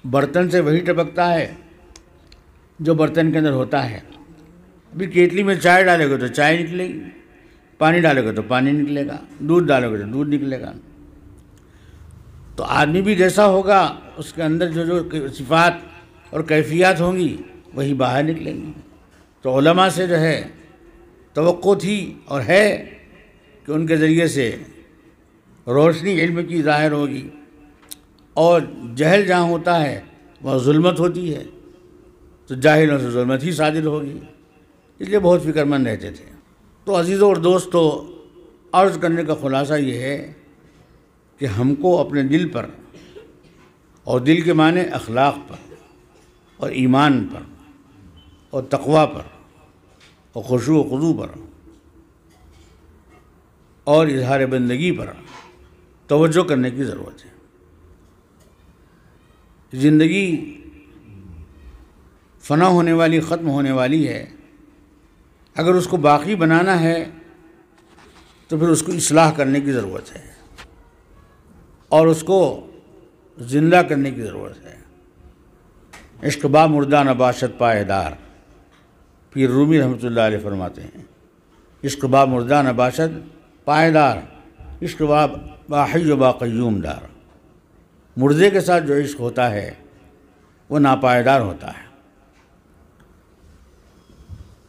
برتن سے وہی ٹپکتا ہے جو برتن کے اندر ہوتا ہے. ابھی کیتلی میں چائے ڈالے گا تو چائے نکلے گی، پانی ڈالے گا تو پانی نکلے گا، دودھ ڈالے گا تو دودھ نکلے گا. تو آدمی بھی جیسا ہوگا اس کے اندر جو صفات اور کیفیات ہوں گی وہی باہر نکلیں گی. تو علماء سے جو ہے توقع تھی اور ہے کہ ان کے ذریعے سے روشنی علم کی ظاہر ہوگی، اور جہل جہاں ہوتا ہے وہاں ظلمت ہوتی ہے، تو جاہلوں سے ظلمت ہی صادر ہوگی. اس لیے بہت فکر مند رہتے تھے. تو عزیزوں اور دوستو، عرض کرنے کا خلاصہ یہ ہے کہ ہم کو اپنے دل پر، اور دل کے معنی اخلاق پر اور ایمان پر اور تقوی پر اور خشوع و خضوع پر اور اظہار بندگی پر توجہ کرنے کی ضرورت ہے. زندگی فنا ہونے والی، ختم ہونے والی ہے. اگر اس کو باقی بنانا ہے تو پھر اس کو اصلاح کرنے کی ضرورت ہے اور اس کو زندہ کرنے کی ضرورت ہے. عشق با مردہ نباشت پائیدار، پیر رومی رحمۃ اللہ علیہ فرماتے ہیں عشق با مردہ نباشت پائیدار، عشق با حی و با قیوم دار. مردے کے ساتھ جو عشق ہوتا ہے وہ ناپائیدار ہوتا ہے.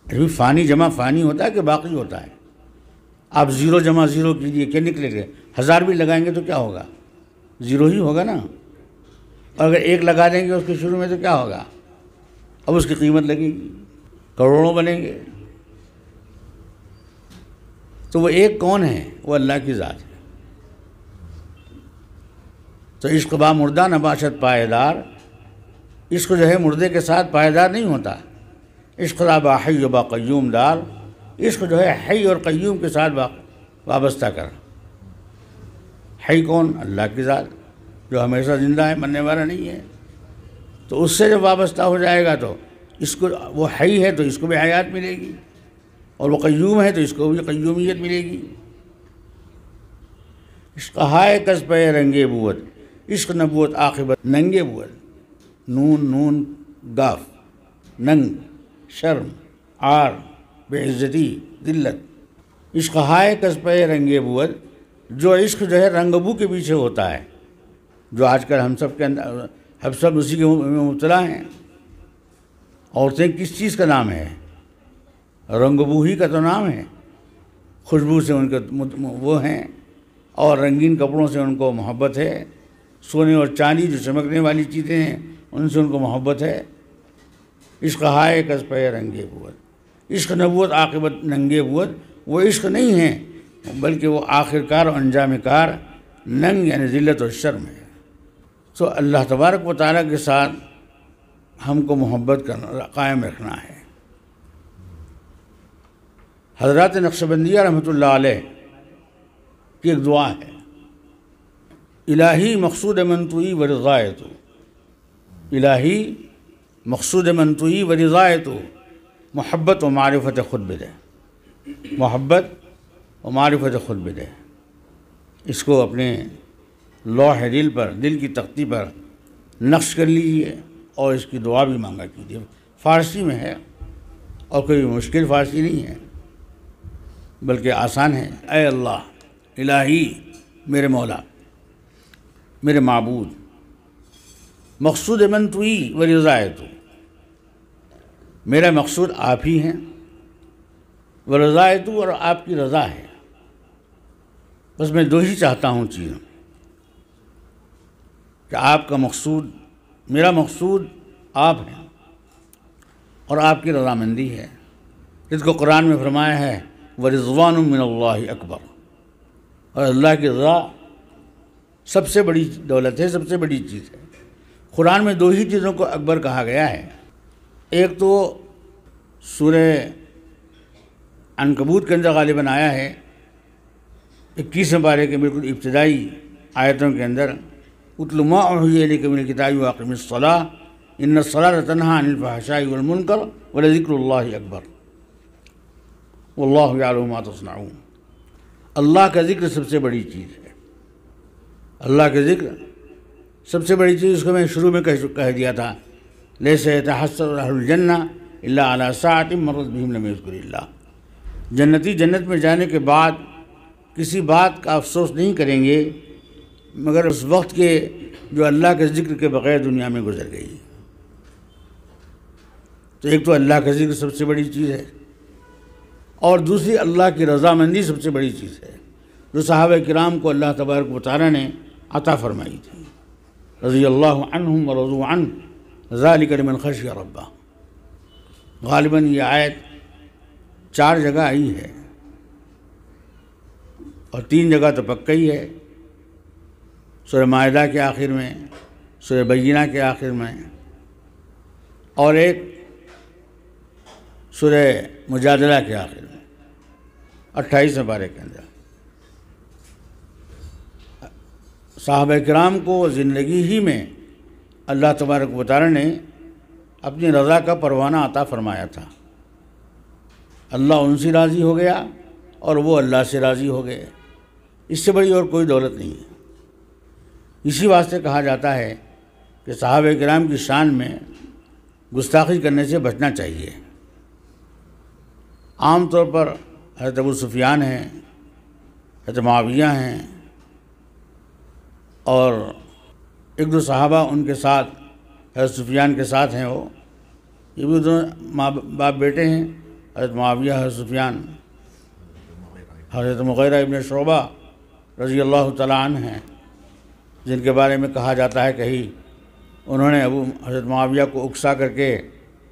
ابھی فانی جمع فانی ہوتا ہے کہ باقی ہوتا ہے؟ آپ زیرو جمع زیرو کیجیے، کیا نکلے گا؟ 1000 بھی لگائیں گے تو کیا ہوگا؟ زیرو ہی ہوگا نا. اور اگر 1 لگا دیں گے اس کے شروع میں تو کیا ہوگا؟ اب اس کی قیمت لگے گی، کروڑوں بنیں گے. تو وہ ایک کون ہے؟ وہ اللہ کی ذات ہے. تو عشق با مردہ نباشت پائیدار، عشق جو ہے مردے کے ساتھ پائیدار نہیں ہوتا. عشق با حی و با قیوم دار، عشق جو ہے حی اور قیوم کے ساتھ وابستہ کر. حی کون؟ اللہ کی ذات جو ہمیشہ زندہ ہے، مرنے والا نہیں ہے. تو اس سے جب وابستہ ہو جائے گا تو اس کو، وہ حی ہے تو اس کو بھی حیات ملے گی، اور وہ قیوم ہے تو اس کو بھی قیومیت ملے گی. عشق ہائے کس پہ رنگے بود، عشق نبوت عاقبت ننگے بود. نون نون گاف، ننگ، شرم، عار، بے عزتی، ذلت. عشق ہائے کس پہ رنگے بود، جو عشق جو ہے رنگ بو کے پیچھے ہوتا ہے، جو آج کل ہم سب کے اندر، ہم سب اسی کے مبتلا ہیں. عورتیں کس چیز کا نام ہے؟ رنگ بو ہی کا تو نام ہے. خوشبو سے ان کے وہ ہیں، اور رنگین کپڑوں سے ان کو محبت ہے. سونے اور چاندی جو چمکنے والی چیزیں ہیں ان سے ان کو محبت ہے. عشق ہائے کس پہ رنگے بود، عشق نبوت عاقبت ننگے بود. وہ عشق نہیں ہے بلکہ وہ آخر کار اور انجام کار ننگ یعنی ذلت اور شرم ہے. تو اللہ تبارک و تعالیٰ کے ساتھ ہم کو محبت کرنا، قائم رکھنا ہے. حضرات نقشبندیہ رحمۃ اللہ علیہ کی ایک دعا ہے، الہی مقصود من توئی و رضائے تو، الہی مقصود من توئی و رضائے تو، محبت و معرفت خود بدے. محبت و معرفت خود بدے. اس کو اپنے لوح دل پر، دل کی تختی پر نقش کر لیجیے اور اس کی دعا بھی مانگا کیجیے. فارسی میں ہے اور کوئی مشکل فارسی نہیں ہے بلکہ آسان ہے. اے اللہ، الہی میرے مولا، میرے معبود، مقصود من توئی و رضائے تو، میرا مقصود آپ ہی ہیں، و رضائے تو، اور آپ کی رضا ہے. بس میں 2 ہی چاہتا ہوں چیزیں، کہ آپ کا مقصود، میرا مقصود آپ ہیں اور آپ کی رضامندی ہے، جس کو قرآن میں فرمایا ہے وَرِضْوَانٌ مِّنَ اللَّهِ اکبر. اور اللہ کی رضا سب سے بڑی دولت ہے، سب سے بڑی چیز ہے. قرآن میں 2 ہی چیزوں کو اکبر کہا گیا ہے. ایک تو سورہ عنکبوت کے اندر غالباً آیا ہے 21ویں پارے کے بالکل ابتدائی آیتوں کے اندر، اتل ما اوحی الیک من الکتاب واقم الصلاۃ ان الصلاۃ تنہی عن الفحشاء والمنکر ولذکر اللہ اکبر واللہ یعلم ما تصنعون. اللہ کا ذکر سب سے بڑی چیز ہے. اللہ کا ذکر سب سے بڑی چیز اس کو میں شروع میں کہہ دیا تھا، لیس یتحسر اہل الجنہ الا علی ساعۃ مرت بہم لم یذکر اللہ، جنتی جنت میں جانے کے بعد کسی بات کا افسوس نہیں کریں گے مگر اس وقت کے جو اللہ کے ذکر کے بغیر دنیا میں گزر گئی۔ تو ایک تو اللہ کا ذکر سب سے بڑی چیز ہے، اور دوسری اللہ کی رضامندی سب سے بڑی چیز ہے، جو صحابہ کرام کو اللہ تبارک و تعالیٰ نے عطا فرمائی تھی۔ رضی اللہ عنہم ورضوا عنہ ذالک لمن خشی ربہ۔ غالباً یہ آیت 4 جگہ آئی ہے اور 3 جگہ تو پکا ہی ہے، سورہ مائدہ کے آخر میں، سورہ بینہ کے آخر میں، اور ایک سورہ مجادلہ کے آخر میں 28 پارے کے اندر۔ صحابہ کرام کو زندگی ہی میں اللہ تبارک و تعالی نے اپنی رضا کا پروانہ عطا فرمایا تھا، اللہ ان سے راضی ہو گیا اور وہ اللہ سے راضی ہو گئے، اس سے بڑی اور کوئی دولت نہیں ہے۔ اسی واسطے کہا جاتا ہے کہ صحابہ کرام کی شان میں گستاخی کرنے سے بچنا چاہیے۔ عام طور پر حضرت ابو سفیان ہیں، حضرت معاویہ ہیں، اور 1-2 صحابہ ان کے ساتھ حضرت سفیان کے ساتھ ہیں، وہ یہ بھی دونوں ماں باپ بیٹے ہیں، حضرت معاویہ حضرت سفیان، حضرت مغیرہ ابن شعبہ رضی اللہ تعالیٰ عنہ ہیں، جن کے بارے میں کہا جاتا ہے کہیں انہوں نے حضرت معاویہ کو اکسا کر کے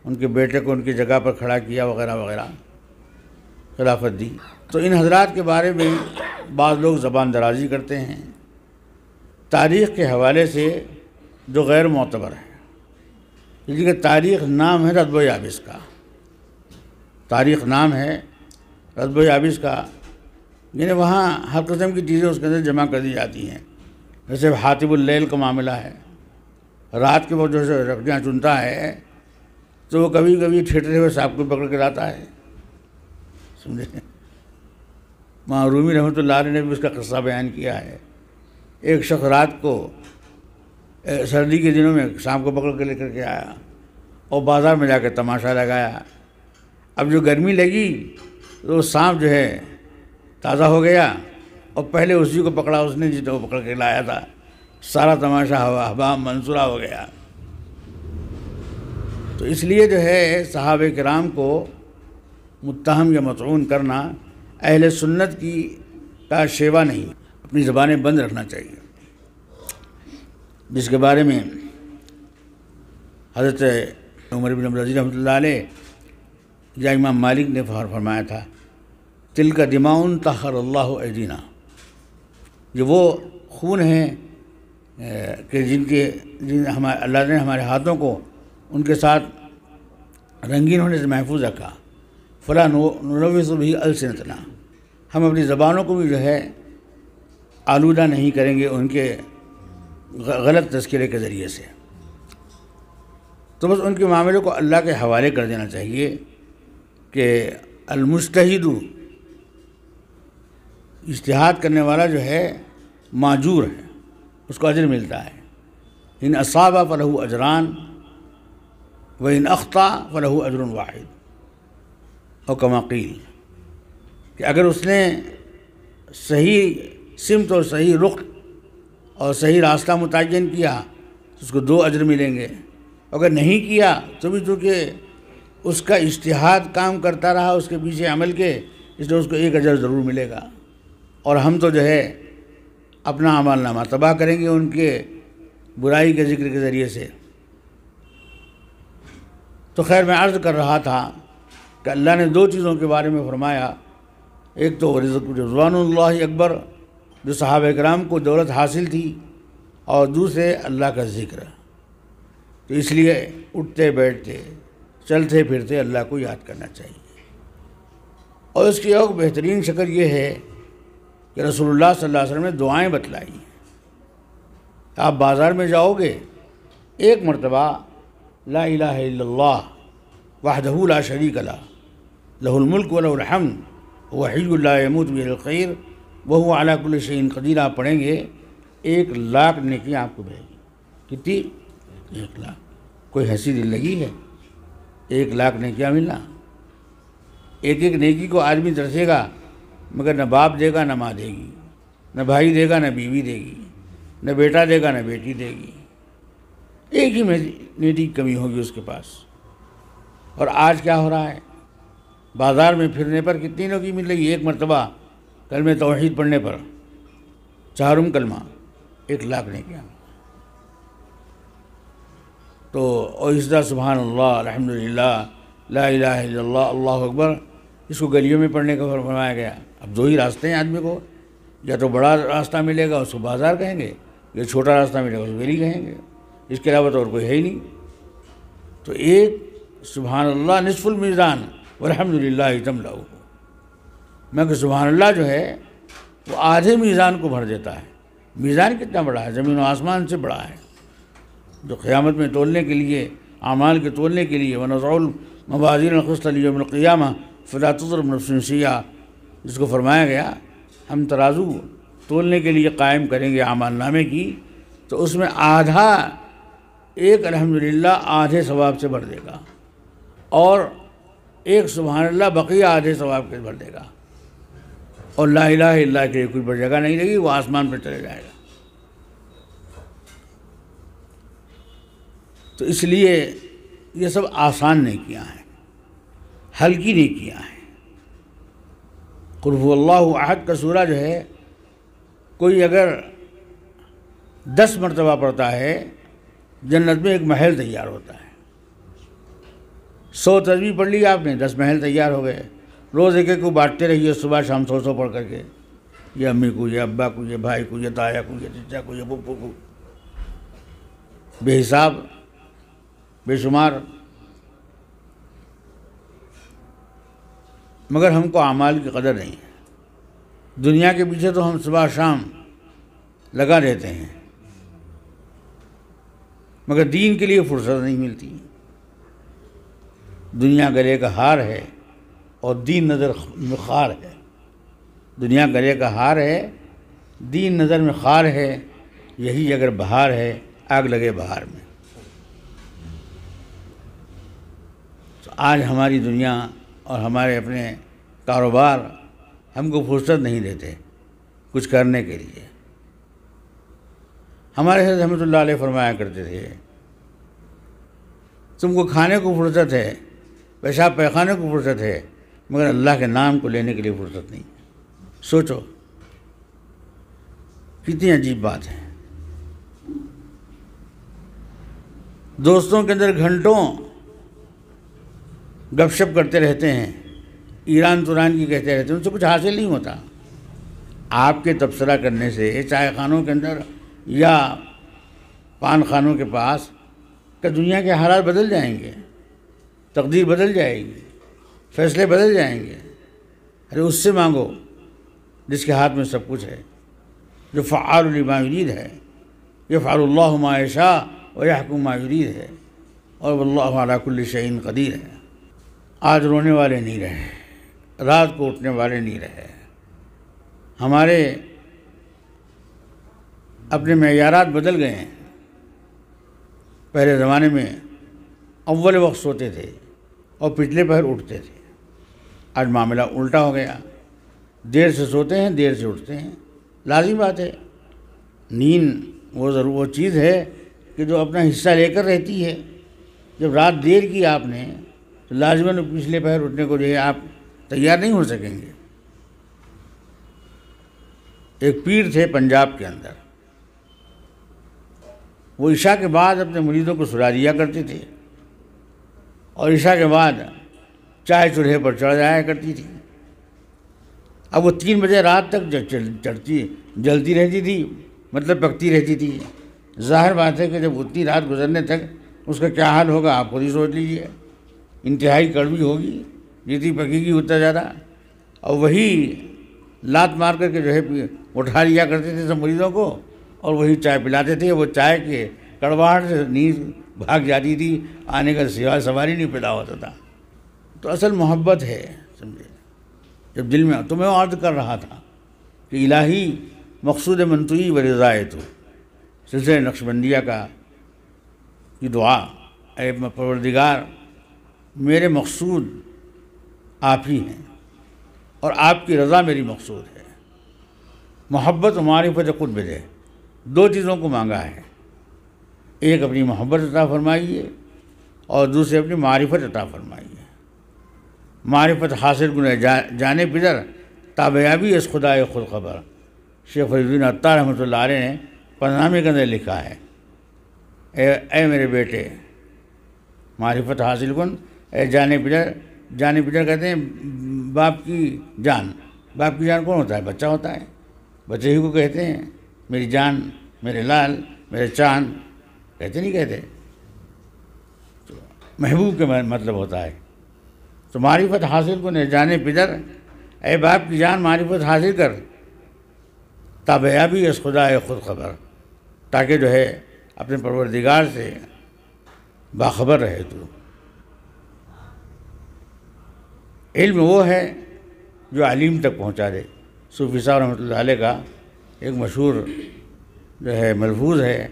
ان کے بیٹے کو ان کی جگہ پر کھڑا کیا وغیرہ وغیرہ، خلافت دی۔ تو ان حضرات کے بارے میں بعض لوگ زبان درازی کرتے ہیں تاریخ کے حوالے سے جو غیر معتبر ہے، جن کا تاریخ نام ہے رتب و یابس کا، تاریخ نام ہے رتب و یابس کا، یعنی وہاں ہر قسم کی چیزیں اس کے اندر جمع کر دی جاتی ہیں۔ جیسے حاطب اللیل کا معاملہ ہے، رات کے وقت جو سے رکھیاں چنتا ہے تو وہ کبھی کبھی ٹھٹرے ہوئے سانپ کو پکڑ کے لاتا ہے، سمجھے؟ وہاں رومی رحمۃ اللہ علیہ نے بھی اس کا قصہ بیان کیا ہے۔ ایک شخص رات کو سردی کے دنوں میں سانپ کو پکڑ کے لے کر کے آیا اور بازار میں جا کے تماشا لگایا۔ اب جو گرمی لگی تو وہ سانپ جو ہے تازہ ہو گیا اور پہلے اسی کو پکڑا اس نے جتنا وہ پکڑ کے لایا تھا، سارا تماشا ہوا منصورہ ہو گیا۔ تو اس لیے جو ہے صحابہ کرام کو متہم یا مطعون کرنا اہل سنت کی کا شیوا نہیں، اپنی زبانیں بند رکھنا چاہیے، جس کے بارے میں حضرت عمر بن عبدالعزیز رحمۃ اللہ علیہ یا امام مالک نے فرمایا تھا، تلک دماء طہر اللہ ایدینا، یہ وہ خون ہیں کہ جن اللہ نے ہمارے ہاتھوں کو ان کے ساتھ رنگین ہونے سے محفوظ رکھا، فلا نلوث بہ السنتنا، ہم اپنی زبانوں کو بھی جو ہے آلودہ نہیں کریں گے ان کے غلط تذکرے کے ذریعے سے۔ تو بس ان کے معاملے کو اللہ کے حوالے کر دینا چاہیے کہ المجتہد، اجتہاد کرنے والا جو ہے ماجور ہے، اس کو اجر ملتا ہے، ان اصاب فلہ اجران وان اخطا فلہ اجر واحد، اور کما قیل کہ اگر اس نے صحیح سمت اور صحیح رخ اور صحیح راستہ متعین کیا تو اس کو 2 اجر ملیں گے، اگر نہیں کیا تو بھی چونکہ اس کا اجتہاد کام کرتا رہا اس کے پیچھے عمل کے، اس لیے اس کو 1 اجر ضرور ملے گا، اور ہم تو جو ہے اپنا عمل نامہ تباہ کریں گے ان کے برائی کے ذکر کے ذریعے سے۔ تو خیر میں عرض کر رہا تھا کہ اللہ نے 2 چیزوں کے بارے میں فرمایا، ایک تو رضوان اللہ اکبر جو صحابہ کرام کو دولت حاصل تھی، اور دوسرے اللہ کا ذکر۔ تو اس لیے اٹھتے بیٹھتے چلتے پھرتے اللہ کو یاد کرنا چاہیے، اور اس کی ایک بہترین شکل یہ ہے کہ رسول اللہ صلی اللہ علیہ وسلم نے دعائیں بتلائی۔ آپ بازار میں جاؤ گے، ایک مرتبہ لا الہ الا اللہ وحدہ لا شریک لہ لہ الملک ولہ الحمد وهو حی لا یموت بہ الخیر وهو علی کل شیء قدیر آپ پڑھیں گے، 1,00,000 نیکیاں آپ کو ملیں گی۔ کتنی؟ 1,00,000. کوئی ہنسی دل لگی ہے 1,00,000 نے کیا ملنا؟ ایک ایک نیکی کو آدمی ترسے گا، مگر نہ باپ دے گا نہ ماں دے گی، نہ بھائی دے گا نہ بیوی دے گی، نہ بیٹا دے گا نہ بیٹی دے گی. ایک ہی نیکی کی کمی ہوگی اس کے پاس. اور آج کیا ہو رہا ہے؟ بازار میں پھرنے پر کتنی نیکی مل رہی ہے؟ ایک مرتبہ کلمہ توحید پڑھنے پر 4 کلمہ 1,00,000 نیکیاں. تو اور اس طرح سبحان اللہ، الحمدللہ، لا الہ الا اللہ، اللہ اکبر، اس کو گلیوں میں پڑھنے کا فرمایا گیا. اب 2 ہی راستے ہیں آدمی کو، یا تو بڑا راستہ ملے گا اس کو بازار کہیں گے، یا چھوٹا راستہ ملے گا اس کو گلی کہیں گے. اس کے علاوہ تو اور کوئی ہے ہی نہیں. تو ایک سبحان اللہ نصف المیزان والحمدللہ تملأ. میں کہ سبحان اللہ جو ہے وہ آدھے میزان کو بھر دیتا ہے. میزان کتنا بڑا ہے؟ زمین و آسمان سے بڑا ہے. جو قیامت میں تولنے کے لیے، اعمال کے تولنے کے لیے، وَنَضَعُ الْمَوَازِينَ الْقِسْطَ لِيَوْمِ الْقِيَامَةِ فَلَا تُظْلَمُ نَفْسٌ شَيْئًا، جس کو فرمایا گیا ہم ترازو تولنے کے لیے قائم کریں گے اعمال نامے کی، تو اس میں آدھا، ایک الحمدللہ آدھے ثواب سے بھر دے گا، اور ایک سبحان اللہ بقیہ آدھے ثواب کے بھر دے گا. اور لا الہ الا اللہ کے لیے کوئی بڑی جگہ نہیں لگی، وہ آسمان پہ چلے جائے گا. تو اس لیے یہ سب آسان نیکیاں ہیں، ہلکی نیکیاں ہیں. قل هو اللہ احد کا سورہ جو ہے کوئی اگر 10 مرتبہ پڑھتا ہے جنت میں ایک محل تیار ہوتا ہے. 100 تسبیح پڑھ لی آپ نے، 10 محل تیار ہو گئے. روز ایک ایک کو بانٹتے رہیے، صبح شام 100 پڑھ کر کے، یہ امی کو، یہ ابا کو، یہ بھائی کو، یہ تایا کو، یہ چچا کو، یہ پھپھو کو، بے حساب بے شمار. مگر ہم کو اعمال کی قدر نہیں ہے. دنیا کے پیچھے تو ہم صبح شام لگا دیتے ہیں، مگر دین کے لیے فرصت نہیں ملتی. دنیا گلے کا ہار ہے اور دین نظر میں خار ہے. دنیا گلے کا ہار ہے، دین نظر میں خار ہے. یہی اگر بہار ہے، آگ لگے بہار میں. تو آج ہماری دنیا اور ہمارے اپنے کاروبار ہم کو فرصت نہیں دیتے کچھ کرنے کے لیے. ہمارے حضرت رحمۃ اللہ علیہ فرمایا کرتے تھے تم کو کھانے کو فرصت ہے، پیشاب پیخانے کو فرصت ہے، مگر اللہ کے نام کو لینے کے لیے فرصت نہیں. سوچو کتنی عجیب بات ہے. دوستوں کے اندر گھنٹوں گپ شپ کرتے رہتے ہیں، ایران توران کی کہتے رہتے ہیں، ان سے کچھ حاصل نہیں ہوتا. آپ کے تبصرہ کرنے سے چائے خانوں کے اندر یا پان خانوں کے پاس کہ دنیا کے حالات بدل جائیں گے، تقدیر بدل جائے گی، فیصلے بدل جائیں گے. ارے اس سے مانگو جس کے ہاتھ میں سب کچھ ہے، جو فعال لما یرید ہے. یفعل اللہ ما یشاء ویحکم ما یرید ہے، اور واللہ علی کل شیء قدیر ہے. آج رونے والے نہیں رہے، رات کو اٹھنے والے نہیں رہے. ہمارے اپنے معیارات بدل گئے ہیں. پہلے زمانے میں اول وقت سوتے تھے اور پچھلے پہر اٹھتے تھے. آج معاملہ الٹا ہو گیا، دیر سے سوتے ہیں دیر سے اٹھتے ہیں. لازم بات ہے، نیند وہ چیز ہے کہ جو اپنا حصہ لے کر رہتی ہے. جب رات دیر کی آپ نے تو لازماً پچھلے پہر اٹھنے کو جو ہے آپ تیار نہیں ہو سکیں گے. ایک پیر تھے پنجاب کے اندر، وہ عشاء کے بعد اپنے مریدوں کو سلا دیا کرتے تھے، اور عشاء کے بعد چائے چولہے پر چڑھ جایا کرتی تھی. اب وہ 3 بجے رات تک جلتی رہتی تھی، مطلب پکتی رہتی تھی. ظاہر بات ہے کہ جب اتنی رات گزرنے تک اس کا کیا حال ہوگا آپ خود ہی سوچ لیجیے. انتہائی کڑوی ہوگی، جتنی پکے گی اتنا زیادہ. اور وہی لات مار کر کے جو ہے اٹھا لیا کرتے تھے سب مریضوں کو، اور وہی چائے پلاتے تھے. وہ چائے کے کڑواہٹ سے نیند بھاگ جاتی تھی، آنے کا سواری نہیں پیدا ہوتا تھا. تو اصل محبت ہے، سمجھے. جب دل میں تو میں عرض کر رہا تھا کہ الہی مقصود منطوی و رضائے تو سلسلہ نقشبندیہ کا یہ دعا، اے پروردگار میرے مقصود آپ ہی ہیں اور آپ کی رضا میری مقصود ہے۔ محبت و معرفت خود بدے، دو چیزوں کو مانگا ہے، ایک اپنی محبت عطا فرمائیے اور دوسرے اپنی معرفت عطا فرمائیے۔ معرفت حاصل کنے جانے پدر تابیابی اس خدائے خود خبر، شیخ فرید الدین عطار رحمۃ اللہ علیہ نے پرنامے کے اندر لکھا ہے، اے میرے بیٹے معرفت حاصل کن، اے جانے پدر۔ جانے پدر کہتے ہیں باپ کی جان۔ باپ کی جان کون ہوتا ہے؟ بچہ ہوتا ہے، بچے ہی کو کہتے ہیں میری جان، میرے لال، میرے چاند، کہتے نہیں کہتے؟ تو محبوب کے مطلب ہوتا ہے۔ تو معرفت حاصل کن جانے پدر، اے باپ کی جان معرفت حاصل کر، تابیابی اس خدا خود خبر، تاکہ جو ہے اپنے پروردگار سے باخبر رہے تو۔ علم وہ ہے جو علیم تک پہنچا دے۔ صوفی صاحب رحمۃ اللہ علیہ کا ایک مشہور جو ہے ملفوظ ہے،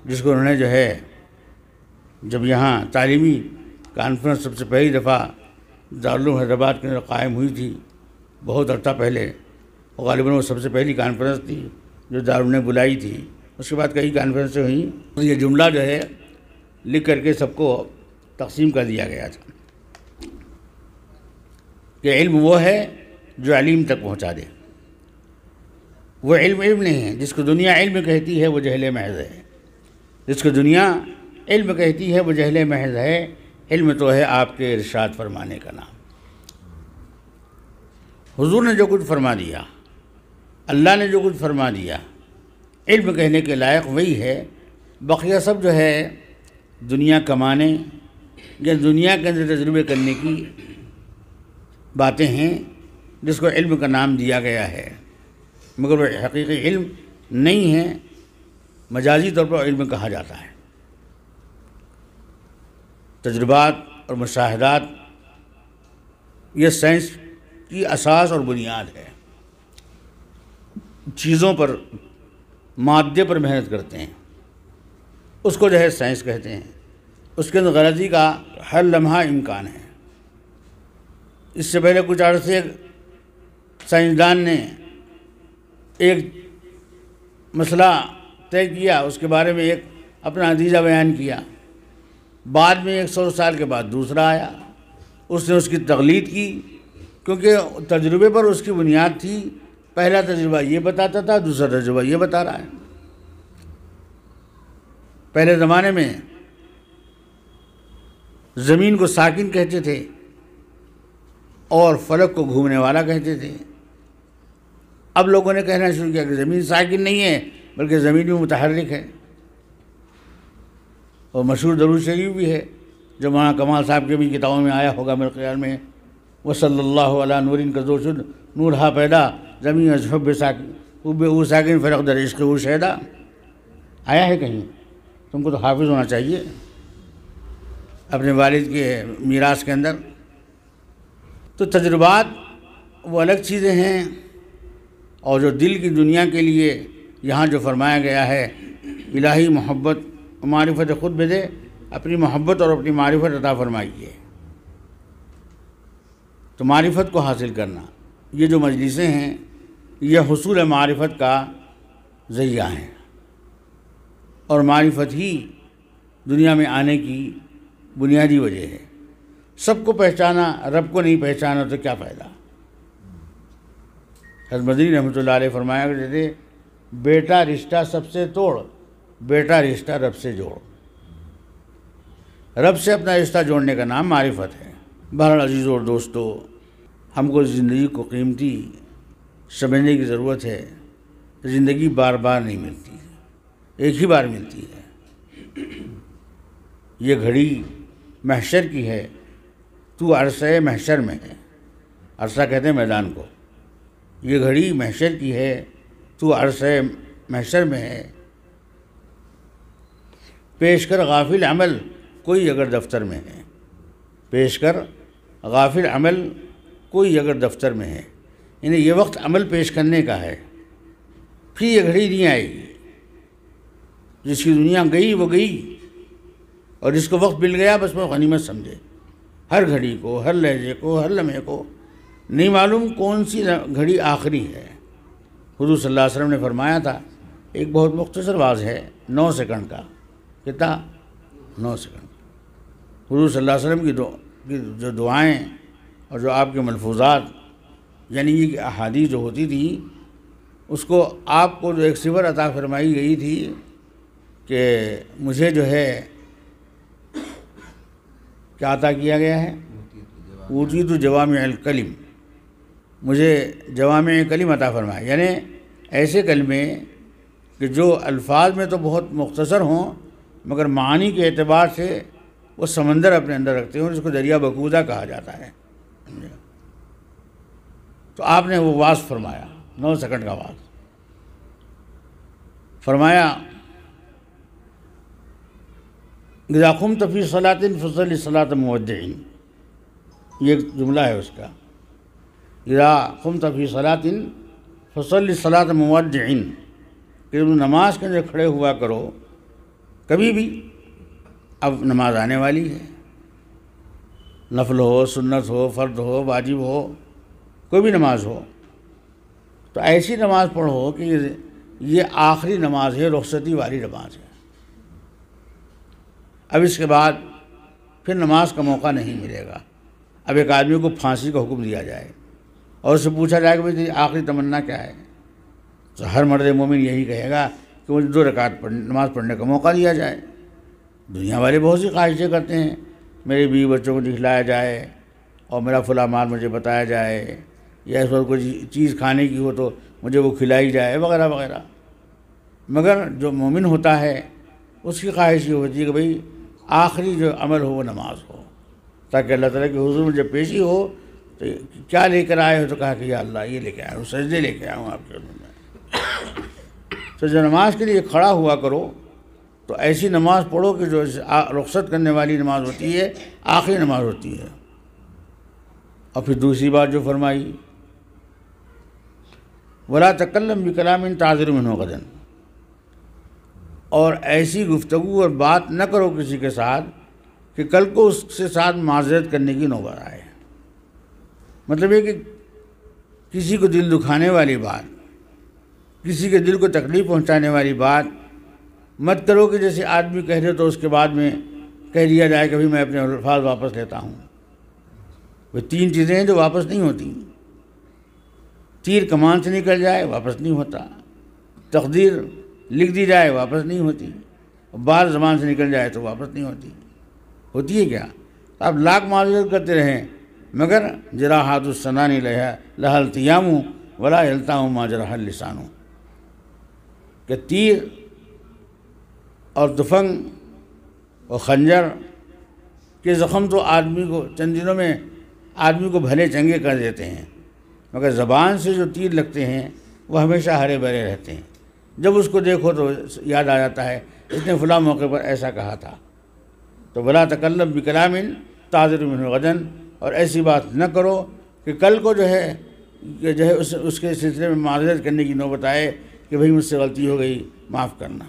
جس کو انہوں نے جو ہے جب یہاں تعلیمی کانفرنس سب سے پہلی دفعہ دارالعلوم حیدرآباد کے اندر قائم ہوئی تھی بہت عرصہ پہلے، اور غالباً وہ سب سے پہلی کانفرنس تھی جو دارالعلوم نے بلائی تھی، اس کے بعد کئی کانفرنسیں ہوئیں، یہ جملہ جو ہے لکھ کر کے سب کو تقسیم کر دیا گیا تھا کہ علم وہ ہے جو علیم تک پہنچا دے۔ وہ علم نہیں ہے، جس کو دنیا علم کہتی ہے وہ جہل محض ہے، جس کو دنیا علم کہتی ہے وہ جہل محض ہے۔ علم تو ہے آپ کے ارشاد فرمانے کا نام۔ حضور نے جو کچھ فرما دیا، اللہ نے جو کچھ فرما دیا، علم کہنے کے لائق وہی ہے، بقیہ سب جو ہے دنیا کمانے یا دنیا کے اندر تجربے کرنے کی باتیں ہیں، جس کو علم کا نام دیا گیا ہے، مگر وہ حقیقی علم نہیں ہے، مجازی طور پر علم کہا جاتا ہے۔ تجربات اور مشاہدات یہ سائنس کی اساس اور بنیاد ہے۔ چیزوں پر، مادے پر محنت کرتے ہیں، اس کو جو ہے سائنس کہتے ہیں۔ اس کے اندر غلطی کا ہر لمحہ امکان ہے۔ اس سے پہلے کچھ عرصے سائنسدان نے ایک مسئلہ طے کیا، اس کے بارے میں ایک اپنا نتیجہ بیان کیا، بعد میں 100 سال کے بعد دوسرا آیا، اس نے اس کی تقلید کی، کیونکہ تجربے پر اس کی بنیاد تھی۔ پہلا تجربہ یہ بتاتا تھا، دوسرا تجربہ یہ بتا رہا ہے۔ پہلے زمانے میں زمین کو ساکن کہتے تھے اور فلک کو گھومنے والا کہتے تھے۔ اب لوگوں نے کہنا شروع کیا کہ زمین ساکن نہیں ہے بلکہ زمین بھی متحرک ہے۔ اور مشہور درود شریف بھی ہے جو مولانا کمال صاحب کے بھی کتابوں میں آیا ہوگا میرے خیال میں، وصلی اللہ علی نورین کا دو شد نور ہا پیدا زمین از حب ساکن حب او ساکن فرق در عشق او شہدا، آیا ہے کہیں؟ تم کو تو حافظ ہونا چاہیے اپنے والد کے میراث کے اندر۔ تو تجربات وہ الگ چیزیں ہیں، اور جو دل کی دنیا کے لیے یہاں جو فرمایا گیا ہے الہی محبت معرفت خود بدے، اپنی محبت اور اپنی معرفت عطا فرمائیے۔ تو معرفت کو حاصل کرنا، یہ جو مجلسیں ہیں یہ حصول معرفت کا ذریعہ ہیں، اور معرفت ہی دنیا میں آنے کی بنیادی وجہ ہے۔ سب کو پہچانا، رب کو نہیں پہچانا تو کیا فائدہ؟ حضرت مدنی رحمۃ اللہ علیہ فرمایا کرتے تھے، بیٹا رشتہ سب سے توڑ، بیٹا رشتہ رب سے جوڑ۔ رب سے اپنا رشتہ جوڑنے کا نام معرفت ہے۔ بہرحال عزیزوں اور دوستو، ہم کو زندگی کو قیمتی سمجھنے کی ضرورت ہے۔ زندگی بار بار نہیں ملتی، ایک ہی بار ملتی ہے۔ یہ گھڑی محشر کی ہے، تو عرصہ محشر میں ہے۔ عرصہ کہتے ہیں میدان کو۔ یہ گھڑی محشر کی ہے، تو عرصہ محشر میں ہے۔ پیش کر غافل عمل کوئی اگر دفتر میں ہے، پیش کر غافل عمل کوئی اگر دفتر میں ہے، یعنی یہ وقت عمل پیش کرنے کا ہے، پھر یہ گھڑی نہیں آئے گی۔ جس کی دنیا گئی وہ گئی، اور جس کو وقت مل گیا بس وہ غنیمت سمجھے، ہر گھڑی کو، ہر لہجے کو، ہر لمحے کو، نہیں معلوم کون سی گھڑی آخری ہے۔ حضور صلی اللہ علیہ وسلم نے فرمایا تھا، ایک بہت مختصر واز ہے 9 سیکنڈ کا، کتنا؟ 9 سیکنڈ۔ حضور صلی اللہ علیہ وسلم کی جو دعائیں اور جو آپ کے ملفوظات، یعنی یہ کہ احادیث جو ہوتی تھی، اس کو آپ کو جو ایک صفت عطا فرمائی گئی تھی کہ مجھے جو ہے کیا عطا کیا گیا ہے؟ اوتیت جوامع الکلم، مجھے جوامع کلم عطا فرمایا، یعنی ایسے کلمے کہ جو الفاظ میں تو بہت مختصر ہوں مگر معانی کے اعتبار سے وہ سمندر اپنے اندر رکھتے ہیں، جس کو دریا بکوزہ کہا جاتا ہے۔ تو آپ نے وہ واز فرمایا، 9 سیکنڈ کا واز فرمایا، اذا قمت فی صلاۃ فصلی صلاۃ مودع، یہ ایک جملہ ہے اس کا، اذا قمت فی صلاۃ فصلی صلاۃ مودع، کہ تم نماز کے اندر کھڑے ہوا کرو کبھی بھی، اب نماز آنے والی ہے، نفل ہو، سنت ہو، فرض ہو، واجب ہو، کوئی بھی نماز ہو، تو ایسی نماز پڑھو کہ یہ آخری نماز ہے، رخصتی والی نماز ہے، اب اس کے بعد پھر نماز کا موقع نہیں ملے گا۔ اب ایک آدمی کو پھانسی کا حکم دیا جائے اور اس سے پوچھا جائے کہ بھائی آخری تمنا کیا ہے، تو ہر مرد مومن یہی کہے گا کہ مجھے 2 رکعت نماز پڑھنے کا موقع دیا جائے۔ دنیا والے بہت سی خواہشیں کرتے ہیں، میرے بیوی بچوں کو دکھلایا جائے اور میرا فلاں مال مجھے بتایا جائے، یا اس وقت کوئی چیز کھانے کی ہو تو مجھے وہ کھلائی جائے، وغیرہ وغیرہ، مگر جو مومن ہوتا ہے اس کی خواہش یہ ہوتی ہے کہ بھئی آخری جو عمل ہو وہ نماز ہو، تاکہ اللہ تعالیٰ کے حضور میں جب پیشی ہو تو کیا لے کر آئے ہو، تو کہا کہ یا اللہ یہ لے کے آیا ہوں، سجدے لے کے آیا ہوں آپ کے حضور میں۔ تو جب نماز کے لیے کھڑا ہوا کرو تو ایسی نماز پڑھو کہ جو رخصت کرنے والی نماز ہوتی ہے، آخری نماز ہوتی ہے۔ اور پھر دوسری بات جو فرمائی، وَلَا تَكَلَّمْ بِكَلَامٍ تَعْذِرُ مِنْهُ غَدًا، اور ایسی گفتگو اور بات نہ کرو کسی کے ساتھ کہ کل کو اس کے ساتھ معذرت کرنے کی نوبت آئے۔ مطلب یہ کہ کسی کو دل دکھانے والی بات، کسی کے دل کو تکلیف پہنچانے والی بات مت کرو کہ جیسے آدمی کہہ دے تو اس کے بعد میں کہہ دیا جائے کہ میں اپنے الفاظ واپس لیتا ہوں۔ وہ 3 چیزیں ہیں جو واپس نہیں ہوتی، تیر کمان سے نکل جائے واپس نہیں ہوتا، تقدیر لکھ دی جائے واپس نہیں ہوتی، بات زبان سے نکل جائے تو واپس نہیں ہوتی۔ ہوتی ہے کیا؟ آپ لاکھ معذرت کرتے رہیں مگر جراحات السنان لہا التیام ولا یلتام ما جرح اللسان، کہ تیر اور تفنگ اور خنجر کے زخم تو آدمی کو چند دنوں میں آدمی کو بھلے چنگے کر دیتے ہیں، مگر زبان سے جو تیر لگتے ہیں وہ ہمیشہ ہرے بھرے رہتے ہیں۔ جب اس کو دیکھو تو یاد آ جاتا ہے اس نے فلاں موقع پر ایسا کہا تھا۔ تو وَلَا تَكَلَّمْ بِكَلَامٍ تَعْذِرُ مِنْهُ غَدًا، اور ایسی بات نہ کرو کہ کل کو جو ہے اس کے سلسلے میں معذرت کرنے کی نوبت آئے کہ بھئی مجھ سے غلطی ہو گئی، معاف کرنا۔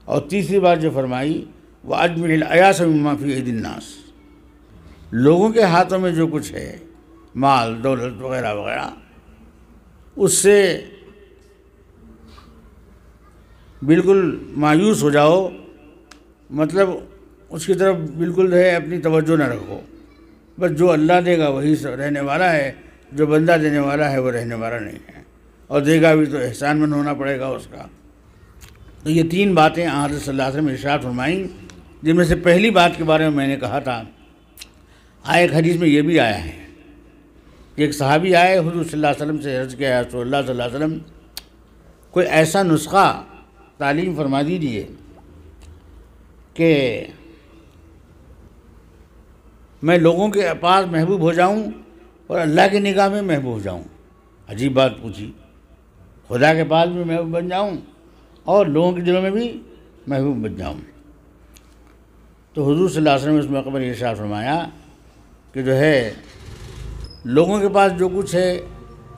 اور تیسری بات جو فرمائی، وَأَجْمِلِ الْأَيَاسَ مِمَّا فِي أَيْدِي النَّاسِ، لوگوں کے ہاتھوں میں جو کچھ ہے، مال دولت وغیرہ وغیرہ، اس سے بالکل مایوس ہو جاؤ، مطلب اس کی طرف بالکل جو ہے اپنی توجہ نہ رکھو، بس جو اللہ دے گا وہی رہنے والا ہے، جو بندہ دینے والا ہے وہ رہنے والا نہیں ہے، اور دے گا بھی تو احسان مند ہونا پڑے گا اس کا۔ تو یہ 3 باتیں حضرت صلی اللہ علیہ وسلم نے ارشاد فرمائیں، جن میں سے پہلی بات کے بارے میں نے کہا تھا، ایک حدیث میں یہ بھی آیا ہے کہ ایک صحابی آئے حضور صلی اللہ علیہ وسلم سے عرض کیا، رسول اللہ صلی اللہ علیہ وسلم کوئی ایسا نسخہ تعلیم فرما دیجیے کہ میں لوگوں کے پاس محبوب ہو جاؤں اور اللہ کی نگاہ میں محبوب ہو جاؤں۔ عجیب بات پوچھی، خدا کے پاس بھی محبوب بن جاؤں اور لوگوں کے دلوں میں بھی محبوب بن جاؤں۔ تو حضور صلی اللہ علیہ وسلم نے اس موقع پر ارشاد فرمایا کہ جو ہے لوگوں کے پاس جو کچھ ہے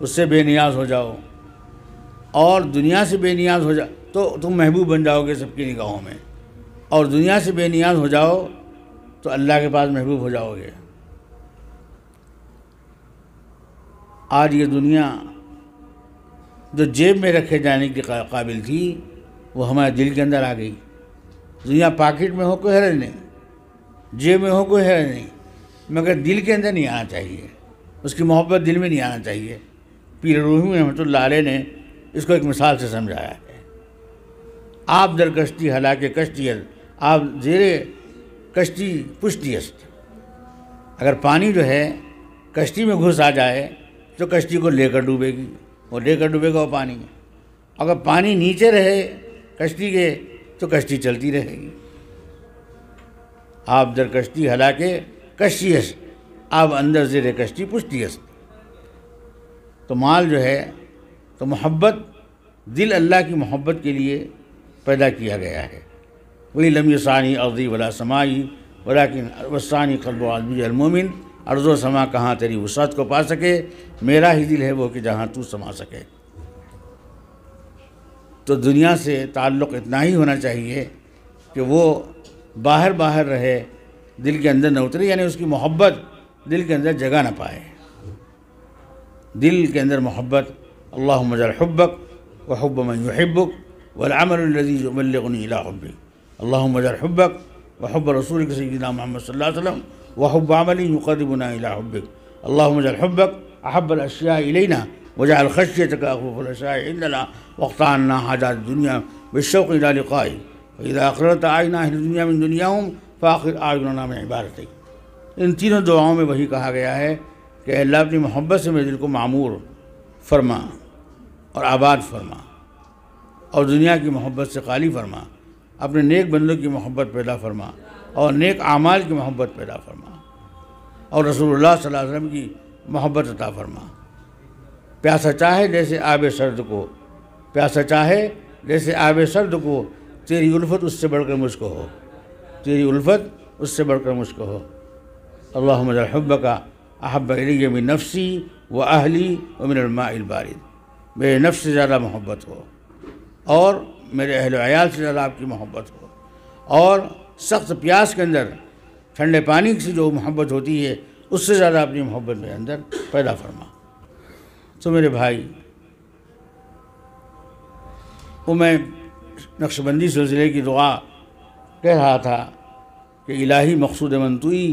اس سے بے نیاز ہو جاؤ، اور دنیا سے بے نیاز ہو جاؤ تو تم محبوب بن جاؤ گے سب کی نگاہوں میں، اور دنیا سے بے نیاز ہو جاؤ تو اللہ کے پاس محبوب ہو جاؤ گے۔ آج یہ دنیا جو جیب میں رکھے جانے کی قابل تھی وہ ہمارے دل کے اندر آ گئی۔ دنیا پاکٹ میں ہو کوئی حرج نہیں، جیب میں ہو کوئی حرج نہیں، مگر دل کے اندر نہیں آنا چاہیے، اس کی محبت دل میں نہیں آنا چاہیے۔ پیر روحی رحمۃ اللہ علیہ نے اس کو ایک مثال سے سمجھایا ہے۔ آپ در کشتی ہلاکے کشتی است، آپ زیر کشتی پشتی است۔ اگر پانی جو ہے کشتی میں گھس آ جائے تو کشتی کو لے کر ڈوبے گی، وہ لے کر ڈوبے گا وہ پانی۔ اگر پانی نیچے رہے کشتی کے تو کشتی چلتی رہے گی۔ آپ در کشتی ہلاکے کشتی است، آپ اندر زیر کشتی پشتی است۔ تو مال جو ہے تو محبت، دل اللہ کی محبت کے لیے پیدا کیا گیا ہے۔ وہی لم یسانی ارضی ولا سمائی ولیکن وسانی قلب عالمی المومن، ارض و سما کہاں تیری وسعت کو پا سکے، میرا ہی دل ہے وہ کہ جہاں تو سما سکے۔ تو دنیا سے تعلق اتنا ہی ہونا چاہیے کہ وہ باہر باہر رہے، دل کے اندر نہ اترے، یعنی اس کی محبت دل کے اندر جگہ نہ پائے۔ دل کے اندر محبت، اللہم اجعل حبک وحب من یحبک والعمل الذی یبلغنی الی حبک، اللہم اجعل حبک وحب رسولک سیدنا محمد صلی اللہ علیہ وسلم وحب عملی یقربنا الی حبک، اللہم اجعل حبک احب الاشیاء الینا وجعل خشیتک اخوف الاشیاء عندنا واقطع عنا حاجات الدنیا بالشوق الی لقائک، فاذا اقررت اعین اہل الدنیا من دنیاہم فاخر اعیننا من عبادتک۔ ان تینوں دعاؤں میں وہی کہا گیا ہے کہ اے اللہ اپنی محبت سے میرے دل کو معمور فرما اور آباد فرما، اور دنیا کی محبت سے خالی فرما، اپنے نیک بندوں کی محبت پیدا فرما اور نیک اعمال کی محبت پیدا فرما، اور رسول اللہ صلی اللہ علیہ وسلم کی محبت عطا فرما۔ پیاسا چاہے جیسے آب سرد کو، پیاسا چاہے جیسے آب سرد کو، تیری الفت اس سے بڑھ کر مجھ کو ہو، تیری الفت اس سے بڑھ کر مجھ کو ہو۔ اللہم اجعل حبک احب الی من نفسی و اہلی و من الماء البارد، میرے نفس سے زیادہ محبت ہو اور میرے اہل و عیال سے زیادہ آپ کی محبت ہو، اور سخت پیاس کے اندر ٹھنڈے پانی سے جو محبت ہوتی ہے اس سے زیادہ اپنی محبت میرے اندر پیدا فرما۔ تو میرے بھائی، وہ میں نقشبندی سلسلے کی دعا کہہ رہا تھا کہ الہی مقصود من توئی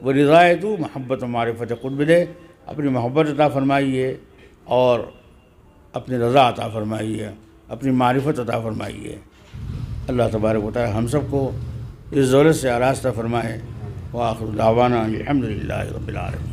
و رضائے تو محبت و معرفت قرب دے، اپنی محبت عطا فرمائیے اور اپنی رضا عطا فرمائیے، اپنی معرفت عطا فرمائیے۔ اللہ تبارک و تعالی ہم سب کو اس دولت سے آراستہ فرمائے۔ وآخر دعوانا الحمدللہ رب العالمین۔